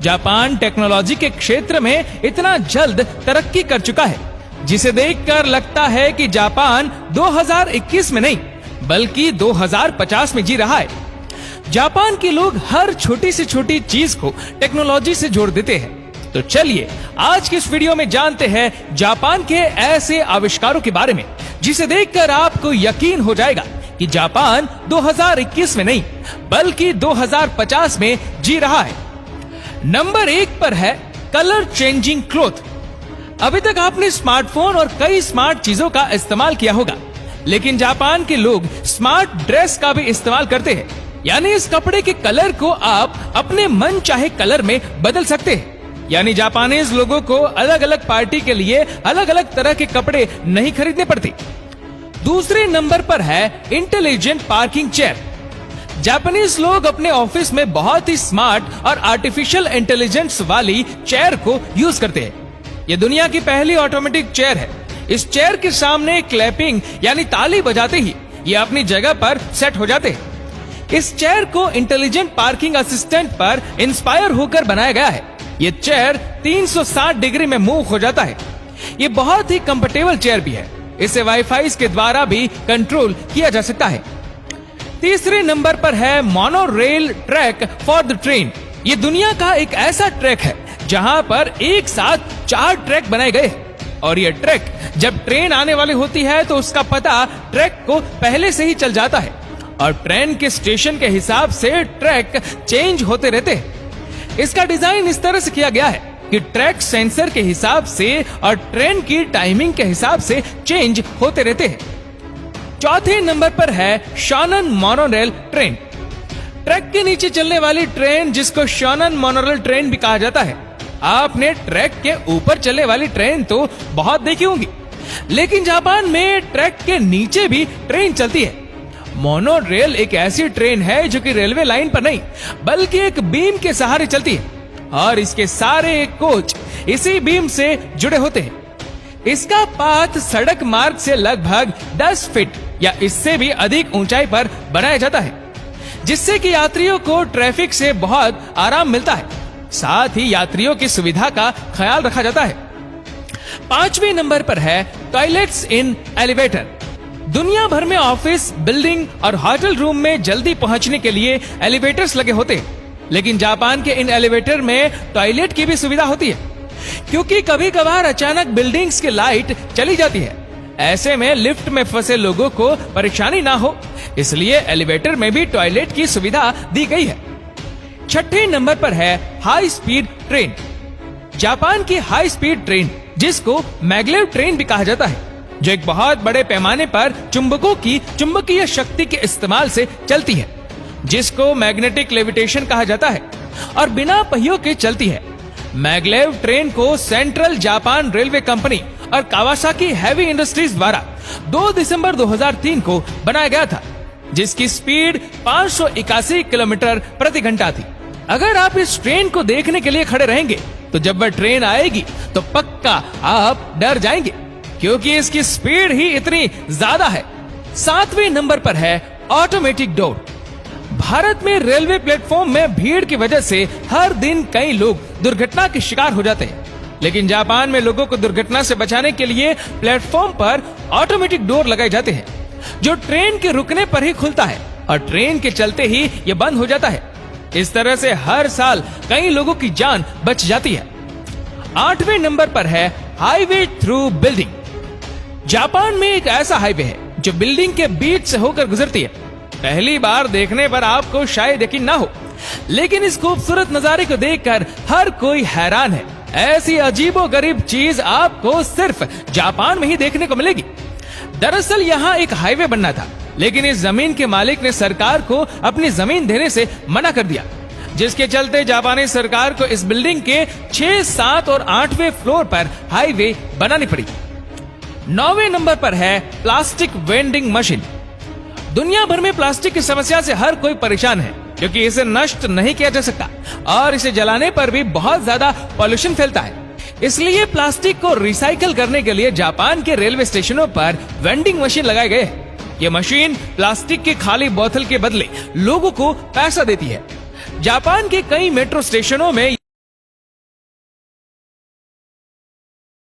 Japan technology के क्षेत्र में इतना जल्द तरक्की कर चुका है, जिसे देखकर लगता है कि जापान 2021 में नहीं बल्कि 2050 में जी रहा है। जापान के लोग हर छोटी से छोटी चीज को टेक्नोलॉजी से जोड़ देते हैं। तो चलिए आज की इस वीडियो में जानते हैं जापान के ऐसे आविष्कारों के बारे में जिसे देखकर आपको यकीन हो जाएगा कि जापान 2021 में नहीं बल्कि 2050 में जी रहा है। नंबर 1 पर है कलर चेंजिंग क्लॉथ। अभी तक आपने स्मार्टफोन और कई स्मार्ट चीजों का इस्तेमाल किया होगा, लेकिन जापान के लोग स्मार्ट ड्रेस का भी इस्तेमाल करते हैं। यानी इस कपड़े के कलर को आप अपने मन चाहे कलर में बदल सकते हैं। यानी जापानीज लोगों को अलग अलग पार्टी के लिए अलग अलग तरह के कपड़े नहीं खरीदने पड़ते। दूसरे नंबर पर है इंटेलिजेंट पार्किंग चेयर। जापानीज लोग अपने ऑफिस में बहुत ही स्मार्ट और आर्टिफिशियल इंटेलिजेंस वाली चेयर को यूज करते हैं। ये दुनिया की पहली ऑटोमेटिक चेयर है। इस चेयर के सामने क्लैपिंग यानी ताली बजाते ही ये अपनी जगह पर सेट हो जाते हैं। इस चेयर को इंटेलिजेंट पार्किंग असिस्टेंट पर इंस्पायर होकर बनाया गया है। ये चेयर 360 डिग्री में मूव हो जाता है। ये बहुत ही कंफर्टेबल चेयर भी है। इसे वाईफाई के द्वारा भी कंट्रोल किया जा सकता है। तीसरे नंबर पर है monorail track for the train. ये दुनिया का एक ऐसा ट्रैक है जहां पर एक साथ 4 ट्रैक बनाए गए हैं, और ये ट्रैक जब ट्रेन आने वाली होती है तो उसका पता ट्रैक को पहले से ही चल जाता है और ट्रेन के स्टेशन के हिसाब से ट्रैक चेंज होते रहते हैं। इसका डिजाइन इस तरह से किया गया है कि ट्रैक सेंसर के हिसाब से और ट्रेन की टाइमिंग के हिसाब से चेंज होते रहते हैं। चौथे नंबर पर है शोनन मोनोरेल ट्रेन। ट्रैक के नीचे चलने वाली ट्रेन जिसको शोनन मोनोरेल ट्रेन भी कहा जाता है। आपने ट्रैक के ऊपर चलने वाली ट्रेन तो बहुत देखी होंगी, लेकिन जापान में ट्रैक के नीचे भी ट्रेन चलती है। मोनोरेल एक ऐसी ट्रेन है जो कि रेलवे लाइन पर नहीं बल्कि एक बीम के सहारे चलती है, और इसके सारे कोच इसी बीम से जुड़े होते हैं। इसका पाथ सड़क मार्ग से लगभग 10 फीट या इससे भी अधिक ऊंचाई पर बनाया जाता है, जिससे कि यात्रियों को ट्रैफिक से बहुत आराम मिलता है। साथ ही यात्रियों की सुविधा का ख्याल रखा जाता है। 5वें नंबर पर है टॉयलेट्स इन एलिवेटर। दुनिया भर में ऑफिस, बिल्डिंग और होटल रूम में जल्दी पहुंचने के लिए एलिवेटर्स लगे होते हैं, लेकिन जापान के इन एलिवेटर में टॉयलेट की भी सुविधा होती है, क्योंकि कभी कभार अचानक बिल्डिंग्स की लाइट चली जाती है। ऐसे में लिफ्ट में फंसे लोगों को परेशानी ना हो, इसलिए एलिवेटर में भी टॉयलेट की सुविधा दी गई है। 6ठे नंबर पर है हाई स्पीड ट्रेन। जापान की हाई स्पीड ट्रेन जिसको मैग्लेव ट्रेन भी कहा जाता है, जो एक बहुत बड़े पैमाने पर चुंबकों की चुंबकीय शक्ति के इस्तेमाल से चलती है, जिसको मैग्नेटिक लेविटेशन कहा जाता है, और बिना पहियों के चलती है। मैग्लेव ट्रेन को सेंट्रल जापान रेलवे कंपनी और कावासाकी हैवी इंडस्ट्रीज द्वारा 2 दिसंबर 2003 को बनाया गया था, जिसकी स्पीड 581 किलोमीटर प्रति घंटा थी। अगर आप इस ट्रेन को देखने के लिए खड़े रहेंगे तो जब वह ट्रेन आएगी तो पक्का आप डर जाएंगे, क्योंकि इसकी स्पीड ही इतनी ज्यादा है। 7वें नंबर पर है ऑटोमेटिक डोर। भारत में रेलवे प्लेटफॉर्म में भीड़ की वजह से हर दिन कई लोग दुर्घटना के शिकार हो जाते हैं, लेकिन जापान में लोगों को दुर्घटना से बचाने के लिए प्लेटफॉर्म पर ऑटोमेटिक डोर लगाए जाते हैं, जो ट्रेन के रुकने पर ही खुलता है और ट्रेन के चलते ही ये बंद हो जाता है। इस तरह से हर साल कई लोगों की जान बच जाती है। 8वें नंबर पर है हाईवे थ्रू बिल्डिंग। जापान में एक ऐसा हाईवे है जो बिल्डिंग के बीच से होकर गुजरती है। पहली बार देखने पर आपको शायद यकीन ना हो, लेकिन इस खूबसूरत नजारे को देखकर हर कोई हैरान है। ऐसी अजीबोगरीब चीज आपको सिर्फ जापान में ही देखने को मिलेगी। दरअसल यहाँ एक हाईवे बनना था, लेकिन इस जमीन के मालिक ने सरकार को अपनी जमीन देने से मना कर दिया, जिसके चलते जापानी सरकार को इस बिल्डिंग के 6, 7 और 8वें फ्लोर पर हाईवे बनानी पड़ी। 9वें नंबर पर है प्लास्टिक वेंडिंग मशीन। दुनिया भर में प्लास्टिक की समस्या से हर कोई परेशान है, क्योंकि इसे नष्ट नहीं किया जा सकता और इसे जलाने पर भी बहुत ज्यादा पॉल्यूशन फैलता है। इसलिए प्लास्टिक को रिसाइकल करने के लिए जापान के रेलवे स्टेशनों पर वेंडिंग मशीन लगाए गए हैं। ये मशीन प्लास्टिक के खाली बोतल के बदले लोगों को पैसा देती है। जापान के कई मेट्रो स्टेशनों में